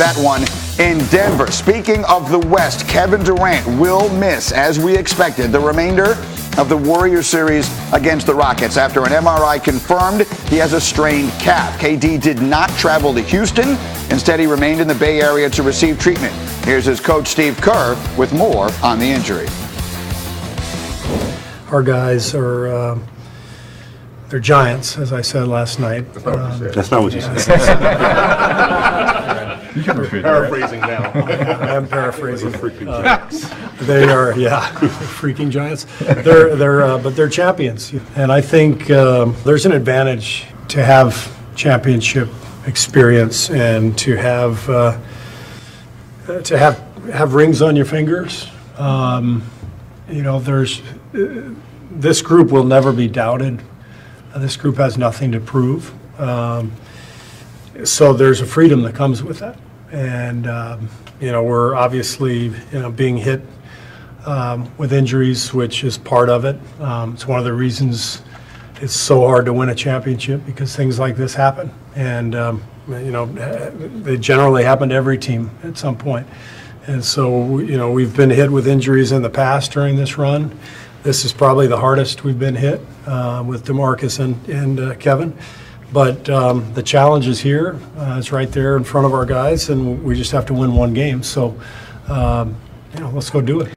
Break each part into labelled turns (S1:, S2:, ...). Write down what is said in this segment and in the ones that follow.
S1: that one in Denver. Speaking of the West, Kevin Durant will miss, as we expected, the remainder of the Warriors series against the Rockets. After an MRI confirmed he has a strained calf. KD did not travel to Houston. Instead, he remained in the Bay Area to receive treatment. Here's his coach, Steve Kerr, with more on the injury.
S2: Our guys are they're giants, as I said last night.
S3: That's not what you said.
S4: You're paraphrasing now.
S2: I am paraphrasing.
S3: Freaking giants.
S2: They are, freaking giants. But they're champions, and I think there's an advantage to have championship experience and to have rings on your fingers. This group will never be doubted. This group has nothing to prove. So there's a freedom that comes with that. And, we're obviously, being hit with injuries, which is part of it. It's one of the reasons it's so hard to win a championship, because things like this happen. And, they generally happen to every team at some point. And so, we've been hit with injuries in the past during this run. This is probably the hardest we've been hit with DeMarcus and Kevin. But the challenge is here. It's right there in front of our guys, and we just have to win one game. So, let's go do it.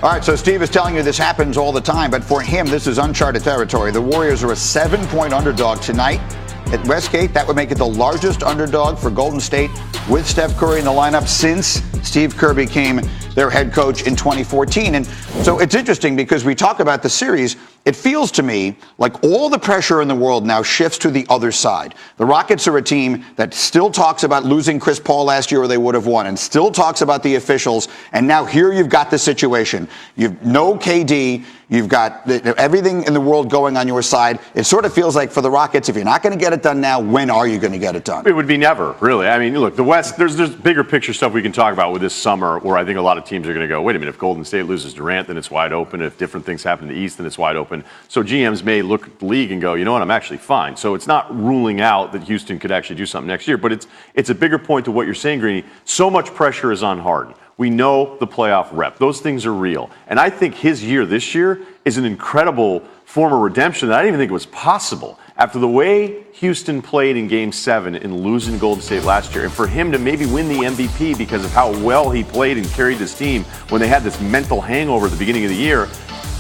S1: All right, so Steve is telling you this happens all the time, but for him, this is uncharted territory. The Warriors are a 7-point underdog tonight at Westgate. That would make it the largest underdog for Golden State with Steph Curry in the lineup since Steve Kerr became their head coach in 2014. And so it's interesting because we talk about the series. It feels to me like all the pressure in the world now shifts to the other side. The Rockets are a team that still talks about losing Chris Paul last year or they would have won, and still talks about the officials. And now here you've got the situation. You've no KD. You've got everything in the world going on your side. It sort of feels like for the Rockets, if you're not going to get it done now, when are you going to get it done?
S4: It would be never, really. I mean, look, the West, there's bigger picture stuff we can talk about with this summer where I think a lot of teams are going to go, wait a minute, if Golden State loses Durant, then it's wide open. If different things happen in the East, then it's wide open. So GMs may look at the league and go, you know what, I'm actually fine. So it's not ruling out that Houston could actually do something next year, but it's a bigger point to what you're saying, Greeny. So much pressure is on Harden. We know the playoff rep. Those things are real. And I think his year this year is an incredible form of redemption that I didn't even think was possible. After the way Houston played in Game 7 and losing Golden State last year, and for him to maybe win the MVP because of how well he played and carried this team when they had this mental hangover at the beginning of the year,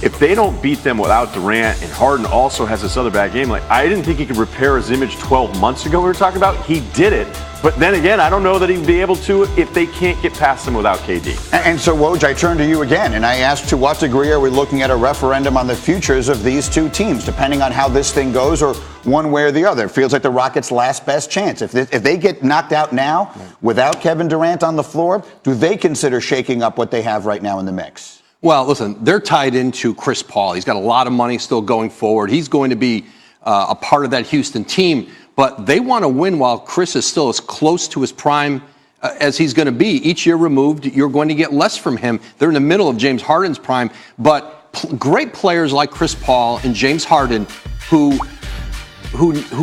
S4: if they don't beat them without Durant, and Harden also has this other bad game, like I didn't think he could repair his image 12 months ago we were talking about. He did it. But then again, I don't know that he'd be able to if they can't get past them without KD.
S1: And so, Woj, I turn to you again, and I ask, to what degree are we looking at a referendum on the futures of these two teams, depending on how this thing goes, or one way or the other? It feels like the Rockets' last best chance. If they get knocked out now without Kevin Durant on the floor, do they consider shaking up what they have right now in the mix?
S5: Well, listen, they're tied into Chris Paul. He's got a lot of money still going forward. He's going to be a part of that Houston team. But they want to win while Chris is still as close to his prime as he's going to be. Each year removed, you're going to get less from him. They're in the middle of James Harden's prime. But great players like Chris Paul and James Harden who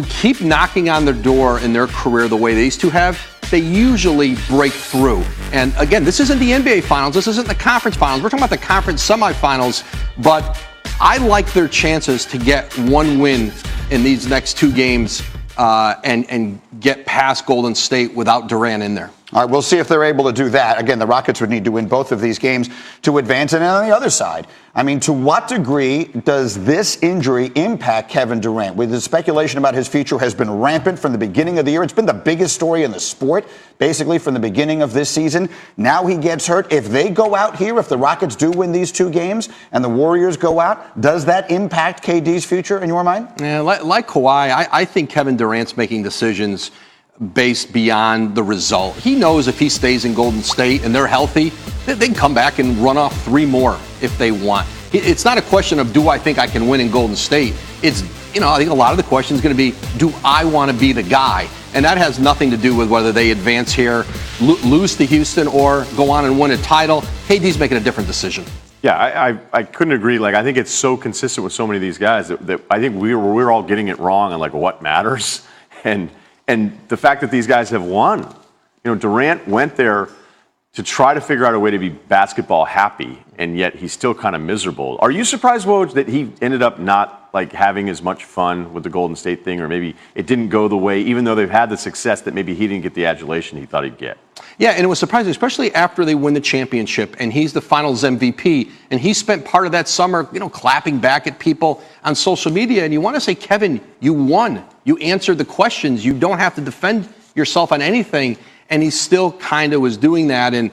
S5: keep knocking on their door in their career the way these two have, they usually break through. And again, this isn't the NBA Finals. This isn't the conference finals. We're talking about the conference semifinals. But I like their chances to get one win in these next two games and get past Golden State without Durant in there.
S1: All right, we'll see if they're able to do that. Again, the Rockets would need to win both of these games to advance. And on the other side, I mean, to what degree does this injury impact Kevin Durant? With the speculation about his future has been rampant from the beginning of the year. It's been the biggest story in the sport, basically, from the beginning of this season. Now he gets hurt. If they go out here, if the Rockets do win these two games and the Warriors go out, does that impact KD's future in your mind?
S5: Yeah, like Kawhi, I think Kevin Durant's making decisions based beyond the result. He knows if he stays in Golden State and they're healthy, they can come back and run off 3 more if they want. It's not a question of, do I think I can win in Golden State? It's, I think a lot of the question is going to be, do I want to be the guy? And that has nothing to do with whether they advance here, lose to Houston, or go on and win a title. KD's making a different decision.
S4: Yeah, I couldn't agree. Like, I think it's so consistent with so many of these guys that I think we're all getting it wrong on, like, what matters. And And the fact that these guys have won, Durant went there to try to figure out a way to be basketball happy, and yet he's still kind of miserable. Are you surprised, Woj, that he ended up not having as much fun with the Golden State thing, or maybe it didn't go the way, even though they've had the success, that maybe he didn't get the adulation he thought he'd get?
S5: Yeah, and it was surprising, especially after they win the championship, and he's the Finals MVP, and he spent part of that summer, clapping back at people on social media. And you want to say, Kevin, you won. You answered the questions. You don't have to defend yourself on anything. And he still kind of was doing that. And,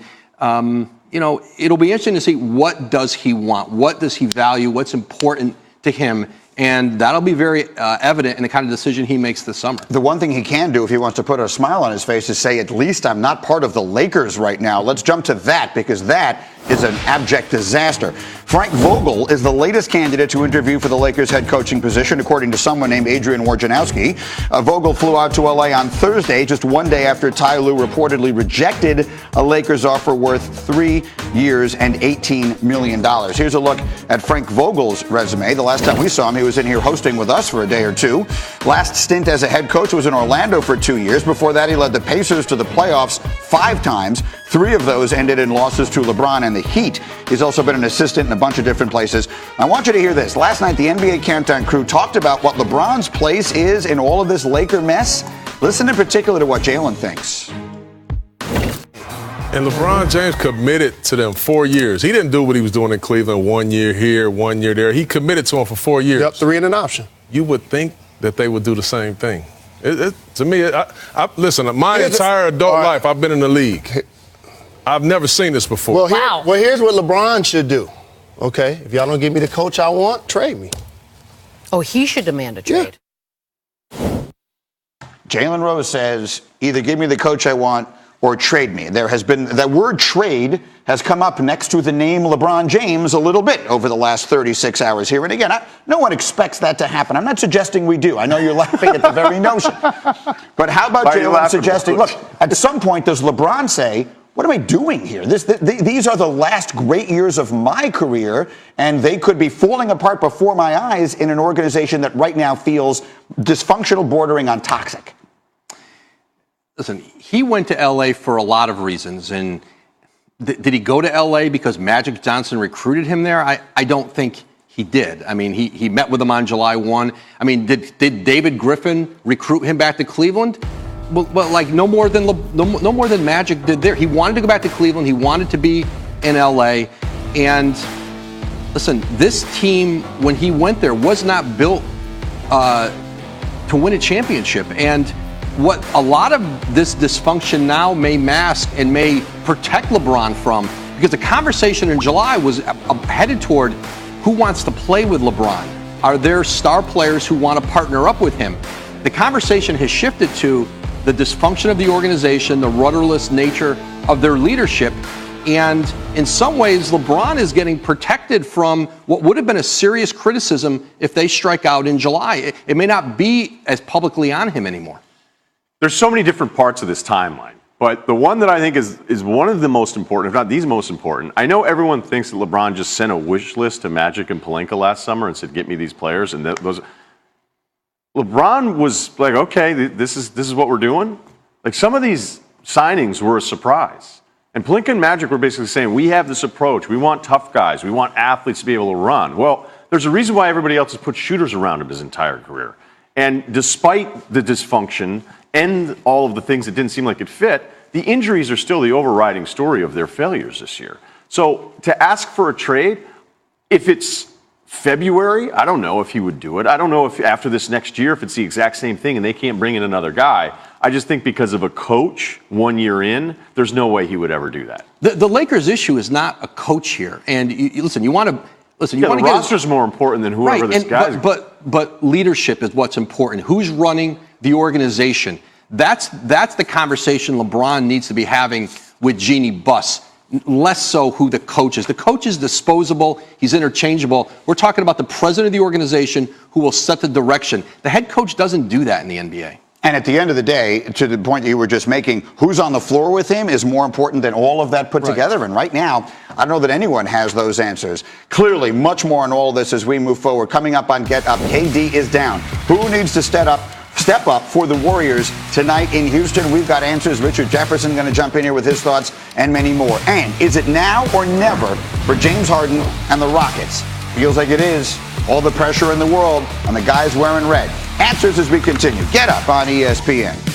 S5: it'll be interesting to see, what does he want? What does he value? What's important to him? And that'll be very evident in the kind of decision he makes this summer.
S1: The one thing he can do if he wants to put a smile on his face is say, at least I'm not part of the Lakers right now. Let's jump to that, because that is an abject disaster. Frank Vogel is the latest candidate to interview for the Lakers head coaching position, according to someone named Adrian Wojnarowski. Vogel flew out to L.A. on Thursday, just one day after Ty Lue reportedly rejected a Lakers offer worth 3 years and $18 million. Here's a look at Frank Vogel's resume. The last time we saw him, he was in here hosting with us for a day or two. Last stint as a head coach was in Orlando for 2 years. Before that, he led the Pacers to the playoffs 5 times. 3 of those ended in losses to LeBron and the Heat. He's also been an assistant in a bunch of different places. I want you to hear this. Last night, the NBA Countdown crew talked about what LeBron's place is in all of this Laker mess. Listen in particular to what Jalen thinks.
S6: And LeBron James committed to them 4 years. He didn't do what he was doing in Cleveland, 1 year here, 1 year there. He committed to him for 4 years.
S7: Yep, 3 and an option.
S6: You would think that they would do the same thing. To me, listen, my entire adult life, I've been in the league. I've never seen this before.
S7: Well, here's what LeBron should do. Okay, if y'all don't give me the coach I want, trade me.
S8: Oh, he should demand a trade.
S1: Yeah. Jalen Rose says, either give me the coach I want or trade me. There has been, that word trade has come up next to the name LeBron James a little bit over the last 36 hours here. And again, no one expects that to happen. I'm not suggesting we do. I know you're laughing at the very notion. But how about Jalen suggesting, look, at some point does LeBron say, what am I doing here? These are the last great years of my career, and they could be falling apart before my eyes in an organization that right now feels dysfunctional, bordering on toxic.
S5: Listen, he went to L.A. for a lot of reasons. And did he go to L.A. because Magic Johnson recruited him there? I don't think he did. I mean, he met with him on July 1. I mean, did David Griffin recruit him back to Cleveland? Well, like no more than Magic did there. He wanted to go back to Cleveland. He wanted to be in L.A. And listen, this team, when he went there, was not built to win a championship. And what a lot of this dysfunction now may mask and may protect LeBron from, because the conversation in July was headed toward who wants to play with LeBron. Are there star players who want to partner up with him? The conversation has shifted to the dysfunction of the organization, the rudderless nature of their leadership. And in some ways, LeBron is getting protected from what would have been a serious criticism if they strike out in July. It may not be as publicly on him anymore.
S4: There's so many different parts of this timeline, but the one that I think is one of the most important, if not the most important, I know everyone thinks that LeBron just sent a wish list to Magic and Pelinka last summer and said, get me these players, and those. LeBron was like, okay, this is what we're doing. Like, some of these signings were a surprise. And Pelinka and Magic were basically saying, we have this approach. We want tough guys. We want athletes to be able to run. Well, there's a reason why everybody else has put shooters around him his entire career. And despite the dysfunction and all of the things that didn't seem like it fit, the injuries are still the overriding story of their failures this year. So to ask for a trade, if it's February, I don't know if he would do it. I don't know if after this next year, if it's the exact same thing and they can't bring in another guy. I just think because of a coach 1 year in, there's no way he would ever do that.
S5: The Lakers' issue is not a coach here. And you want to listen.
S4: The roster's more important than whoever this guy is.
S5: But leadership is what's important. Who's running the organization? That's the conversation LeBron needs to be having with Jeannie Buss. Less so who the coach is. The coach is disposable. He's interchangeable. We're talking about the president of the organization who will set the direction. The head coach doesn't do that in the NBA.
S1: And at the end of the day, to the point that you were just making, who's on the floor with him is more important than all of that put together. And right now, I don't know that anyone has those answers. Clearly, much more on all of this as we move forward. Coming up on Get Up, KD is down. Who needs to step step up for the Warriors tonight in Houston? We've got answers. Richard Jefferson going to jump in here with his thoughts and many more. And is it now or never for James Harden and the Rockets? Feels like it is. All the pressure in the world on the guys wearing red. Answers as we continue. Get Up on ESPN.